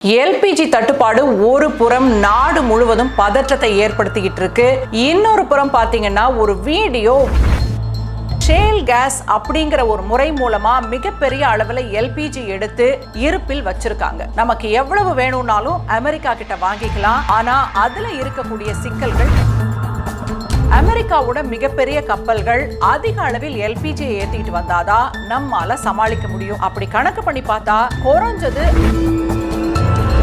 LPG தட்டுப்பாடு ஒரு புறம் நாடு முழுவதும் பதற்றத்தை ஏற்படுத்திக்கிட்டு இருக்கு. இன்னொரு புறம் பாத்தீங்கன்னா ஒரு வீடியோ ஷேல் கேஸ் அப்படிங்கிற ஒரு முறை மூலமா மிகப்பெரிய அளவுல எல்பிஜி எடுத்து இருப்பில் வச்சிருக்காங்க. நமக்கு எவ்வளவு வேணும்னாலும் அமெரிக்கா கிட்ட வாங்கிக்கலாம். ஆனா அதுல இருக்கக்கூடிய சிக்கல்கள், அமெரிக்காவோட மிகப்பெரிய கப்பல்கள் அதிக அளவில் எல்பிஜியை ஏத்திட்டு வந்தாதான் நம்மால சமாளிக்க முடியும். அப்படி கணக்கு பண்ணி பார்த்தா குறைஞ்சது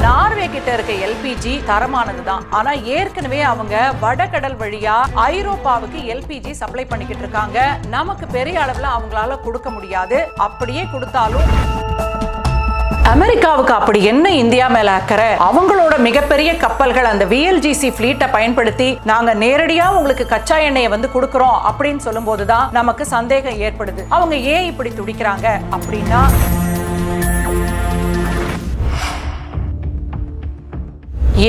நார்வே கிட்ட இருக்க எல்பிஜி தரமானதுதான். ஆனா ஏற்கனவே அவங்க வடகடல் வழியா ஐரோப்பாவுக்கு எல்பிஜி சப்ளை பண்ணிக்கிட்டு இருக்காங்க. நமக்கு பெரிய அளவுல அவங்களால கொடுக்க முடியாது. அப்படியே கொடுத்தாலும் அமெரிக்காவுக்கு அப்படி என்ன இந்தியா மேல அக்கறை? அவங்களோட மிகப்பெரிய கப்பல்கள் அந்த விஎல்ஜிசி ஃபிளீட்டை பயன்படுத்தி நாங்க நேரடியா உங்களுக்கு கச்சா எண்ணெயை கொடுக்கிறோம் அப்படின்னு சொல்லும் போதுதான் நமக்கு சந்தேகம் ஏற்படுது. அவங்க ஏன் இப்படி துடிக்கிறாங்க அப்படின்னா,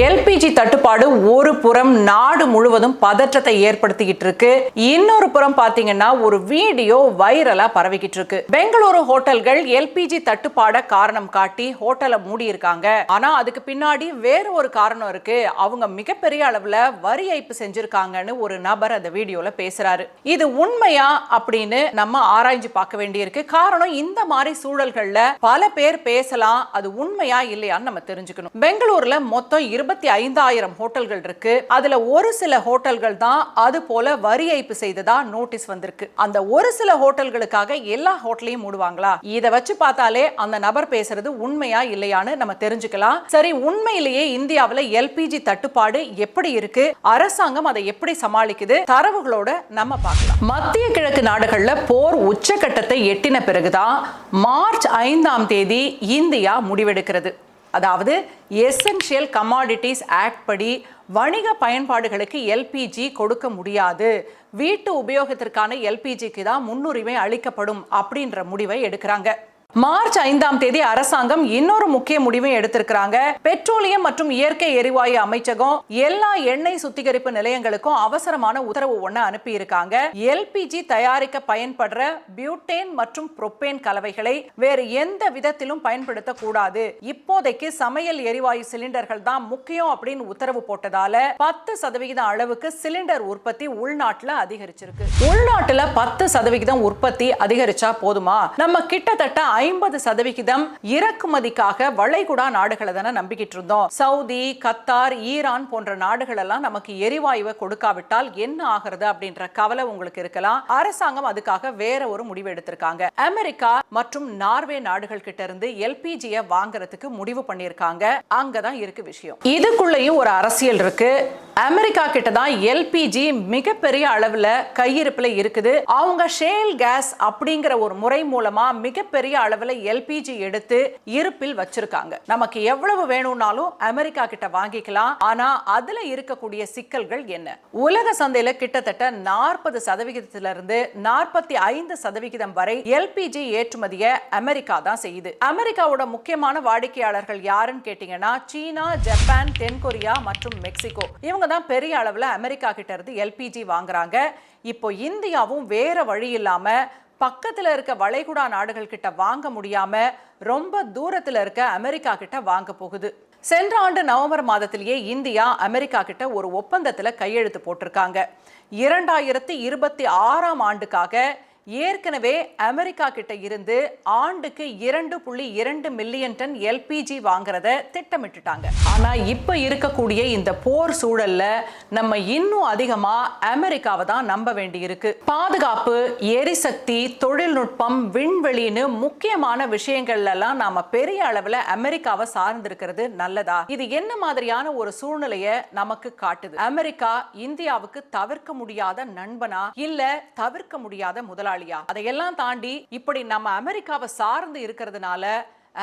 எல்பிஜி தட்டுப்பாடு ஒரு புறம் நாடு முழுவதும் பதற்றத்தை ஏற்படுத்திக்கிட்டு இருக்கு. இன்னொரு புறம் பாத்தீங்கன்னா ஒரு வீடியோ வைரலா பரவிக்கிட்டு இருக்கு. பெங்களூரு ஹோட்டல்கள் எல்பிஜி தட்டுப்பாட காரணம் காட்டி ஹோட்டலை மூடி இருக்காங்க. ஆனா அதுக்கு பின்னாடி வேற ஒரு காரணம் இருக்கு. அவங்க மிகப்பெரிய அளவுல வரி ஏய்ப்பு செஞ்சிருக்காங்கன்னு ஒரு நபர் அந்த வீடியோல பேசுறாரு. இது உண்மையா அப்படின்னு நம்ம ஆராய்ஞ்சு பார்க்க வேண்டியிருக்கு. காரணம், இந்த மாதிரி சூழல்கள்ல பல பேர் பேசலாம், அது உண்மையா இல்லையான்னு நம்ம தெரிஞ்சுக்கணும். பெங்களூர்ல மொத்தம் 25,000 ஹோட்டல்கள் இருக்கு. அதுல ஒரு சில ஹோட்டல்கள் தான் அது போல வரி ஏய்ப்பு செய்ததா நோட்டீஸ் வந்திருக்கு. அந்த ஒரு சில ஹோட்டல்களுக்காக எல்லா ஹோட்டலையும் மூடுவாங்களா? இத வச்சு பார்த்தாலே அந்த நபர் பேசுறது உண்மையா இல்லையான்னு நம்ம தெரிஞ்சுக்கலாம். சரி, உண்மையிலேயே இந்தியாவுல எல்பிஜி தட்டுப்பாடு எப்படி இருக்கு, அரசாங்கம் அதை எப்படி சமாளிக்குது, தரவுகளோட நம்ம பார்க்கலாம். மத்திய கிழக்கு நாடுகள்ல போர் உச்சகட்டத்தை எட்டின பிறகுதான் மார்ச் 5ஆம் தேதி இந்தியா முடிவெடுக்கிறது. அதாவது எசென்ஷியல் கமாடிட்டிஸ் ஆக்ட் படி வணிக பயன்பாடுகளுக்கு எல்பிஜி கொடுக்க முடியாது, வீட்டு உபயோகத்திற்கான எல்பிஜிக்கு தான் முன்னுரிமை அளிக்கப்படும் அப்படின்ற முடிவை எடுக்கிறாங்க. மார்ச் 5ஆம் தேதி அரசாங்கம் இன்னொரு முக்கிய முடிவை எடுத்திருக்கிறாங்க. பெட்ரோலியம் மற்றும் இயற்கை எரிவாயு அமைச்சகம் எல்லா எண்ணெய் சுத்திகரிப்பு நிலையங்களுக்கும் அவசரமான உத்தரவு ஒண்ணு அனுப்பி இருக்காங்க. எல்பிஜி தயாரிக்க பயன்படுற பியூட்டேன் மற்றும் புரோப்பேன் கலவைகளை வேறு எந்த விதத்திலும் பயன்படுத்த கூடாது, இப்போதைக்கு சமையல் எரிவாயு சிலிண்டர்கள் தான் முக்கியம் அப்படின்னு உத்தரவு போட்டதால 10% அளவுக்கு சிலிண்டர் உற்பத்தி உள்நாட்டுல அதிகரிச்சிருக்கு. உள்நாட்டுல 10% உற்பத்தி அதிகரிச்சா போதுமா? நம்ம கிட்டத்தட்ட 50% இறக்குமதிக்காக வளைகுடா நாடுகளை தானே நம்பிக்கிட்டு இருந்தோம். சவுதி, கத்தார், ஈரான் போன்ற நாடுகள் எல்லாம் நமக்கு எரிவாயுவை கொடுக்காவிட்டால் என்ன ஆகிறது அப்படின்ற கவலை உங்களுக்கு இருக்கலாம். அரசாங்கம் அதுக்காக வேற ஒரு முடிவு எடுத்திருக்காங்க. அமெரிக்கா மற்றும் நார்வே நாடுகள் கிட்ட இருந்து எல்பிஜியை வாங்குறதுக்கு முடிவு பண்ணிருக்காங்க. அங்கதான் இருக்கு விஷயம். இதுக்குள்ளேயும் ஒரு அரசியல் இருக்கு. அமெரிக்கா கிட்ட தான் எல்பிஜி மிகப்பெரிய அளவுல கையிருப்புல இருக்குது. அவங்க ஷேல் கேஸ் அப்படிங்கிற ஒரு முறை மூலமா மிகப்பெரிய அளவுல எல்பிஜி எடுத்து இருப்பில் வச்சிருக்காங்க. நமக்கு எவ்வளவு வேணும்னாலும் அமெரிக்கா கிட்ட வாங்கிக்கலாம். ஆனா அதுல இருக்கக்கூடிய சிக்கல்கள் என்ன? உலக சந்தையில கிட்டத்தட்ட 40% இருந்து 45% வரை எல்பிஜி ஏற்றுமதியை அமெரிக்கா தான் செய்யுது. அமெரிக்காவோட முக்கியமான வாடிக்கையாளர்கள் யாருன்னு கேட்டீங்கன்னா சீனா, ஜப்பான், தென்கொரியா மற்றும் மெக்சிகோ. இவங்க தான் பெரிய அளவுல அமெரிக்கா கிட்ட இருந்து எல்பிஜி வாங்குறாங்க. இப்போ இந்தியாவும் வேற வழி இல்லாம பக்கத்துல இருக்க வளைகுடா நாடுகள் கிட்ட வாங்க முடியாம ரொம்ப தூரத்துல இருக்க அமெரிக்கா கிட்ட வாங்க போகுது. சென்ற ஆண்டு நவம்பர் மாதத்திலேயே இந்தியா அமெரிக்கா கிட்ட ஒரு ஒப்பந்தத்துல கையெழுத்து போட்டிருக்காங்க. 2026ஆம் ஆண்டுக்காக ஏற்கனவே அமெரிக்கா கிட்ட இருந்து ஆண்டுக்கு 2.2 மில்லியன் டன் எல்பிஜி வாங்குறத திட்டமிட்டுட்டாங்க. ஆனா இப்ப இருக்கக்கூடிய இந்த போர் சூழல்ல நம்ம இன்னும் அதிகமா அமெரிக்காவை தான் நம்ப வேண்டி இருக்கு. பாதுகாப்பு, எரிசக்தி, தொழில்நுட்பம், விண்வெளின்னு முக்கியமான விஷயங்கள்ல எல்லாம் நாம பெரிய அளவுல அமெரிக்காவை சார்ந்திருக்கிறது நல்லதா? இது என்ன மாதிரியான ஒரு சூழ்நிலையை நமக்கு காட்டுது? அமெரிக்கா இந்தியாவுக்கு தவிர்க்க முடியாத நண்பனா, இல்ல தவிர்க்க முடியாத முதலாளி? அதையெல்லாம் தாண்டி இப்படி நம்ம அமெரிக்காவை சார்ந்து இருக்கிறதுனால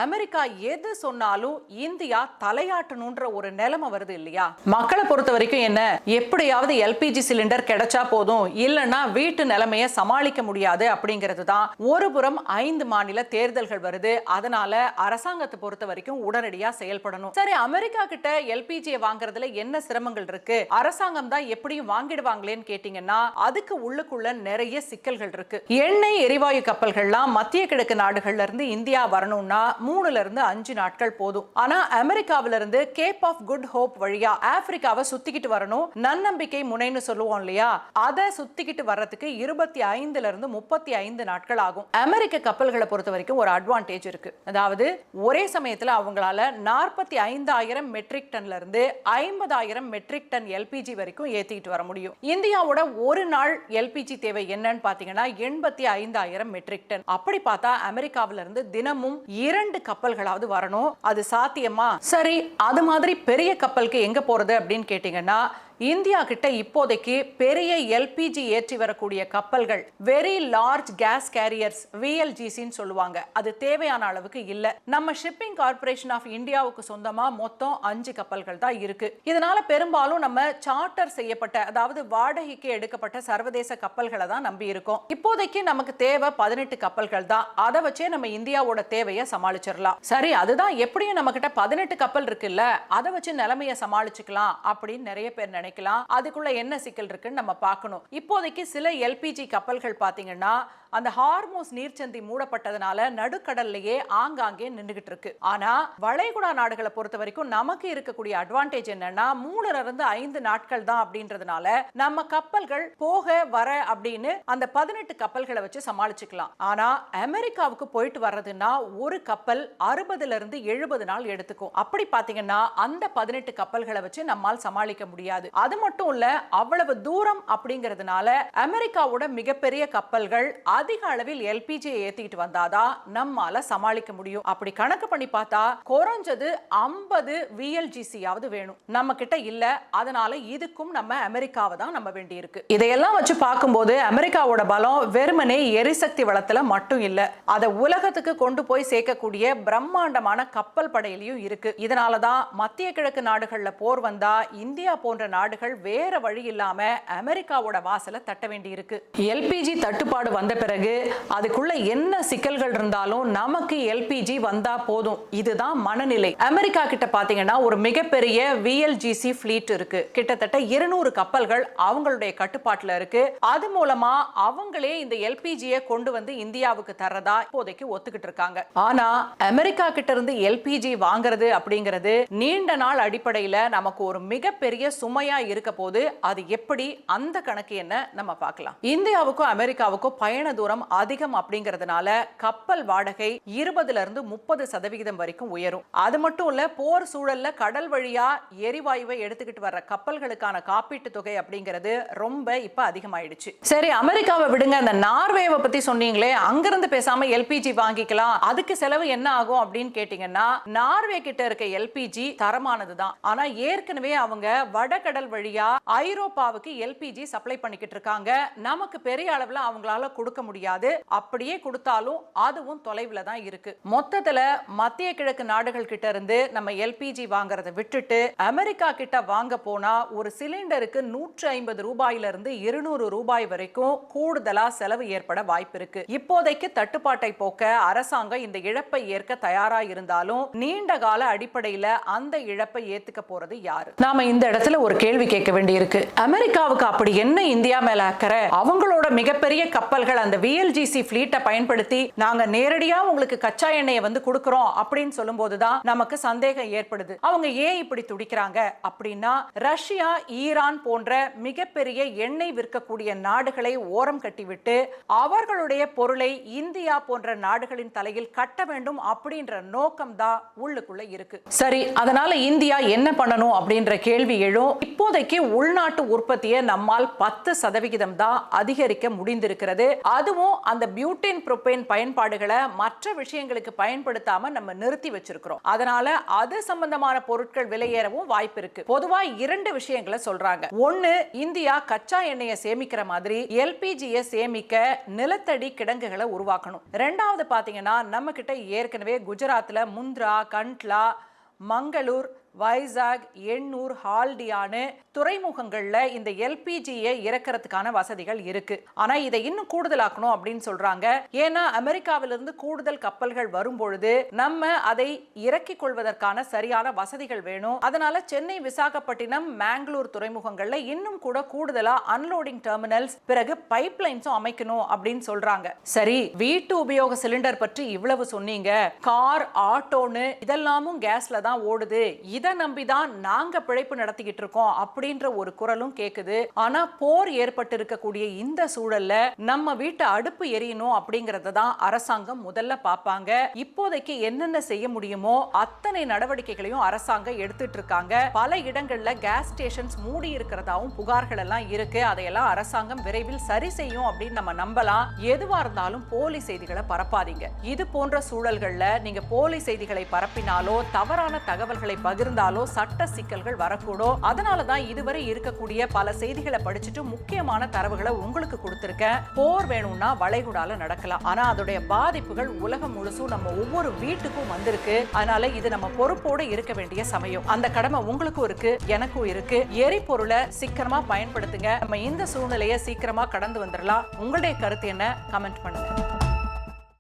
அமெரிக்கா எது சொன்னாலும் இந்தியா தலையாட்டணும்ன்ற ஒரு நிலைமை வருது இல்லையா? மக்களை பொறுத்த வரைக்கும் என்ன, எப்படியாவது எல்பிஜி சிலிண்டர் கிடைச்சா போதும், இல்லைன்னா வீட்டு நிலைமையை சமாளிக்க முடியாது அப்படிங்கிறது தான். ஒரு புறம் 5 மாநில தேர்தல்கள் வருது. அதனால அரசாங்கத்தை பொறுத்த வரைக்கும் உடனடியா செயல்படணும். சரி, அமெரிக்கா கிட்ட எல்பிஜியை வாங்குறதுல என்ன சிரமங்கள் இருக்கு, அரசாங்கம் தான் எப்படியும் வாங்கிடுவாங்களேன்னு கேட்டீங்கன்னா அதுக்கு உள்ளுக்குள்ள நிறைய சிக்கல்கள் இருக்கு. எண்ணெய் எரிவாயு கப்பல்கள்லாம் மத்திய கிழக்கு நாடுகள்ல இருந்து இந்தியா வரணும்னா 3ல இருந்து 5 நாட்கள் போதும். ஆனா அமெரிக்காவில இருந்து கேப் ஆஃப் குட் ஹோப் வழியா ஆப்பிரிக்காவை சுத்திக்கிட்டு வரணும். நன்னம்பிக்கை முனைன்னு சொல்லுவோம் இல்லையா, அதை சுத்திக்கிட்டு வர்றதுக்கு 25ல இருந்து 35 நாட்கள் ஆகும். அமெரிக்க கப்பல்களை பொறுத்த வரைக்கும் ஒரு அட்வான்டேஜ் இருக்கு. அதாவது ஒரே சமயத்துல அவங்களால 45,000 மெட்ரிக் டன்ல இருந்து 50,000 மெட்ரிக் டன் எல்பிஜி வரைக்கும் ஏத்திட்டு வர முடியும். இந்தியாவோட ஒரு நாள் எல்பிஜி தேவை என்னன்னு பாத்தீங்கன்னா 85,000 மெட்ரிக் டன். அப்படி பார்த்தா அமெரிக்காவில இருந்து தினமும் 2 கப்பல்களாவது வரணும். அது சாத்தியமா? சரி, அது மாதிரி பெரிய கப்பலுக்கு எங்க போறது அப்படின்னு கேட்டீங்கன்னா, இந்தியா கிட்ட இப்போதைக்கு பெரிய எல்பிஜி ஏற்றி வரக்கூடிய கப்பல்கள், வெரி லார்ஜ் கேஸ் கேரியர்ஸ், விஎல்ஜிசின்னு சொல்லுவாங்க, அது தேவையான அளவுக்கு இல்ல. நம்ம ஷிப்பிங் கார்ப்பரேஷன் ஆஃப் இந்தியாவுக்கு சொந்தமா மொத்தம் 5 கப்பல்கள் தான் இருக்கு. இதனால பெரும்பாலும் நம்ம சார்ட்டர் செய்யப்பட்ட, அதாவது வாடகைக்கு எடுக்கப்பட்ட சர்வதேச கப்பல்களை தான் நம்பி இருக்கோம். இப்போதைக்கு நமக்கு தேவை 18 கப்பல்கள் தான். அதை வச்சே நம்ம இந்தியாவோட தேவையை சமாளிச்சிடலாம். சரி, அதுதான் எப்படியும் நம்ம கிட்ட 18 கப்பல் இருக்குல்ல, அதை வச்சு நிலைமையை சமாளிச்சுக்கலாம் அப்படின்னு நிறைய பேர் நினைக்கலாம். அதுக்குள்ள என்ன சிக்கல் இருக்குன்னு நம்ம பார்க்கணும். இப்போதைக்கு சில எல்பிஜி கப்பல்கள் பாத்தீங்கன்னா அந்த ஹார்மோஸ் நீர்ச்சந்தி மூடப்பட்டதனால நடுக்கடல்லையே ஆங்காங்கே நின்றுகிட்டு இருக்கு. ஆனா வளைகுடா நாடுகளை பொறுத்த வரைக்கும் நமக்கு இருக்கக்கூடிய அட்வான்டேஜ் என்னன்னா 3ல இருந்து 5 நாட்கள் தான் அப்படின்றதுனால நம்ம கப்பல்கள் போக வர அப்படின்னு அந்த 18 கப்பல்களை வச்சு சமாளிச்சுக்கலாம். ஆனா அமெரிக்காவுக்கு போயிட்டு வர்றதுன்னா ஒரு கப்பல் 60ல இருந்து 70 நாள் எடுத்துக்கும். அப்படி பாத்தீங்கன்னா அந்த 18 கப்பல்களை வச்சு நம்மால் சமாளிக்க முடியாது. அது மட்டும் இல்ல, அவ்வளவு தூரம் அப்படிங்கிறதுனால அமெரிக்காவோட மிகப்பெரிய கப்பல்கள் அதிக அளவில் எல்பிஜி ஏத்திட்டு வந்தாதான் நம்மால சமாளிக்க முடியும். அப்படி கணக்கு பண்ணி பார்த்தா குறைஞ்சது 50 விஎல்ஜிசியாவது வேணும். நம்ம கிட்ட இல்ல. அதனால இதுக்கும் நம்ம அமெரிக்காவை தான் நம்ப வேண்டி இருக்கு. இதையெல்லாம் வச்சு பார்க்கும்போது அமெரிக்காவோட பலம் வெறுமனே எரிசக்தி வளத்துல மட்டும் இல்ல, அதை உலகத்துக்கு கொண்டு போய் சேர்க்கக்கூடிய பிரம்மாண்டமான கப்பல் படையிலையும் இருக்கு. இதனாலதான் மத்திய கிழக்கு நாடுகள்ல போர் வந்தா இந்தியா போன்ற நாடுகள் வேற வழி இல்லாம அமெரிக்காவோட வாசலை தட்ட வேண்டி இருக்கு. எல்பிஜி தட்டுப்பாடு வந்த பிறகு அதுக்குள்ள என்ன சிக்கல்கள் இருந்தாலும் நமக்கு எல்பிஜி வந்தா போதும், இதுதான் மனநிலை. அமெரிக்கா கிட்ட பாத்தீங்கன்னா ஒரு மிகப்பெரிய விஎல்ஜிசி ஃபிளீட் இருக்கு. கிட்டத்தட்ட 200 கப்பல்கள் அவங்களுடைய கட்டுப்பாட்டுல இருக்கு. அது மூலமா அவங்களே இந்த எல்பிஜியை கொண்டு வந்து இந்தியாவுக்கு தரதா இப்போதைக்கு ஒத்துக்கிட்டு இருக்காங்க. ஆனா அமெரிக்கா கிட்ட இருந்து எல்பிஜி வாங்குறது அப்படிங்கிறது நீண்ட நாள் அடிப்படையில நமக்கு ஒரு மிகப்பெரிய சுமையா இருக்க போது அது எப்படி, அந்த கணக்கு என்ன நம்ம பார்க்கலாம். இந்தியாவுக்கும் அமெரிக்காவுக்கும் பயண தூரம் அதிகம் அப்படிங்கிறதுனால கப்பல் வாடகை 20ல இருந்து 30% வரைக்கும் உயரும். அது மட்டும் இல்ல, போர் சூழல்ல கடல் வழியா எரிவாயுவை எடுத்துக்கிட்டு வர்ற கப்பல்களுக்கான காப்பீட்டு தொகை அப்படிங்கிறது ரொம்ப இப்ப அதிகமாயிடுச்சு. சரி, அமெரிக்காவை விடுங்க, அந்த நார்வேவை பத்தி சொன்னீங்களே, அங்கிருந்து பேசாம எல்பிஜி வாங்கிக்கலாம், அதுக்கு செலவு என்ன ஆகும் அப்படின்னு கேட்டீங்கன்னா, நார்வே கிட்ட இருக்க எல்பிஜி தரமானதுதான். ஆனா ஏற்கனவே அவங்க வடகடல் வழியா ஐரோப்பாவுக்கு எல்பிஜி சப்ளை பண்ணிக்கிட்டு இருக்காங்க. நமக்கு பெரிய அளவுல அவங்களால கொடுக்க முடியாது. அப்படியே கொடுத்தாலும் அதுவும் தொலைவுல தான் இருக்கு. மொத்தத்துல மத்திய கிழக்கு நாடுகள் கிட்ட இருந்து நம்ம எல்பிஜி வாங்குறத விட்டுட்டு அமெரிக்கா கிட்ட வாங்க போனா ஒரு சிலிண்டருக்கு 150 ரூபாயில இருந்து 200 ரூபாய் வரைக்கும் கூடுதலா செலவு ஏற்பட வாய்ப்பு இருக்கு. இப்போதைக்கு தட்டுப்பாட்டை போக்க அரசாங்கம் இந்த இழப்பை ஏற்க தயாரா இருந்தாலும் நீண்ட கால அடிப்படையில அந்த இழப்பை ஏத்துக்க போறது யாரு? நாம இந்த இடத்துல ஒரு கேள்வி கேட்க வேண்டியிருக்கு. அமெரிக்காவுக்கு அப்படி என்ன இந்தியா மேல அக்கறை? அவங்களோட மிகப்பெரிய கப்பல்கள் அந்த விஎல்ஜிசி ஃபிளீட்டை பயன்படுத்தி நாங்க நேரடியா உங்களுக்கு கச்சா எண்ணெயை வந்து கொடுக்கிறோம் அப்படின்னு சொல்லும் போதுதான் நமக்கு சந்தேகம் ஏற்படுது. அவங்க ஏன் இப்படி துடிக்கிறாங்க அப்படின்னா, ரஷ்யா, ஈரான் போன்ற மிகப்பெரிய எண்ணெய் விற்கக்கூடிய நாடுகளை ஓரம் கட்டிவிட்டு அவர்களுடைய பொருளை இந்தியா போன்ற நாடுகளின் தலையில் கட்ட வேண்டும் அப்படின்ற நோக்கம் தான் உள்ளுக்குள்ள இருக்கு. சரி, அதனால இந்தியா என்ன பண்ணணும் அப்படின்ற கேள்வி எழும். இப்போதைக்கு உள்நாட்டு உற்பத்தியை நம்மால் 10% தான் அதிகரிக்க முடிந்திருக்கிறது. அதுவும் அந்த பியூட்டேன் புரோபேன் பயன்பாடுகளை மற்ற விஷயங்களுக்கு பயன்படுத்தாம நம்ம நிறுத்தி வச்சிருக்கிறோம். அதனால அது சம்பந்தமான பொருட்கள் விலையேறவும் வாய்ப்பு இருக்கு. பொதுவா 2 விஷயங்களை சொல்றாங்க. ஒன்னு, இந்தியா கச்சா எண்ணெயை சேமிக்கிற மாதிரி எல்பிஜியை சேமிக்க நிலத்தடி கிடங்குகளை உருவாக்கணும். ரெண்டாவது பாத்தீங்கன்னா, நம்ம கிட்ட ஏற்கனவே குஜராத்ல முந்த்ரா, கண்ட்லா, மங்களூர், வைசாக், எண்ணூர், ஹால்டியானு துறைமுகங்கள்ல இந்த எல்பிஜியை இறக்கிறதுக்கான வசதிகள் இருக்கு. ஆனா இதை இன்னும் கூடுதலாக்கணும் அப்படின்னு சொல்றாங்க. ஏன்னா அமெரிக்காவிலிருந்து கூடுதல் கப்பல்கள் வரும்பொழுது நம்ம அதை இறக்கிக் கொள்வதற்கான சரியான வசதிகள் வேணும். அதனால சென்னை, விசாகப்பட்டினம், மேங்களூர் துறைமுகங்கள்ல இன்னும் கூட கூடுதலா அன்லோடிங் டெர்மினல்ஸ், பிறகு பைப்லைன்ஸும் அமைக்கணும் அப்படின்னு சொல்றாங்க. சரி, வீட்டு உபயோக சிலிண்டர் பற்றி இவ்வளவு சொன்னீங்க, கார், ஆட்டோன்னு இதெல்லாமும் கேஸ்ல தான் ஓடுது, இதை நம்பிதான் நாங்க பிழைப்பு நடத்திக்கிட்டு இருக்கோம் அப்படின்ற ஒரு குரலும் கேக்குது. ஆனா போர் ஏற்பட்டு இருக்கக்கூடிய இந்த சூழல்ல நம்ம வீட்டு அடுப்பு எரியணும் அப்படிங்கறத தான் அரசாங்கம் முதல்ல பாப்பாங்க. இப்போதைக்கு என்னென்ன செய்ய முடியுமோ அத்தனை நடவடிக்கைகளையும் அரசாங்கம் எடுத்துட்டு இருக்காங்க. பல இடங்கள்ல கேஸ் ஸ்டேஷன்ஸ் மூடி இருக்கிறதாவும் புகார்கள் எல்லாம் இருக்கு. அதையெல்லாம் அரசாங்கம் விரைவில் சரி செய்யும் அப்படின்னு நம்ம நம்பலாம். எதுவா இருந்தாலும் போலி செய்திகளை பரப்பாதீங்க. இது போன்ற சூழல்கள்ல நீங்க போலி செய்திகளை பரப்பினாலோ தவறான தகவல்களை பகிர்ந்தாலோ சட்ட சிக்கல்கள் வரக்கூடும். அதனாலதான் இதுவரை இருக்கக்கூடிய பல செய்திகளை படிச்சுட்டு முக்கியமான தரவுகளை உங்களுக்கு கொடுத்திருக்கேன். போர் வேணும்னா வளைகுடால நடக்கலாம், ஆனா அதோடைய பாதிப்புகள் உலகம் முழுசும் நம்ம ஒவ்வொரு வீட்டுக்கும் வந்திருக்கு. அதனால இது நம்ம பொறுப்போடு இருக்க வேண்டிய சமயம். அந்த கடமை உங்களுக்கும் இருக்கு, எனக்கும் இருக்கு. எரிபொருளை சீக்கிரமா பயன்படுத்துங்க. நம்ம இந்த சூழ்நிலையை சீக்கிரமா கடந்து வந்துடலாம். உங்களுடைய கருத்து என்ன? கமெண்ட் பண்ணுங்க.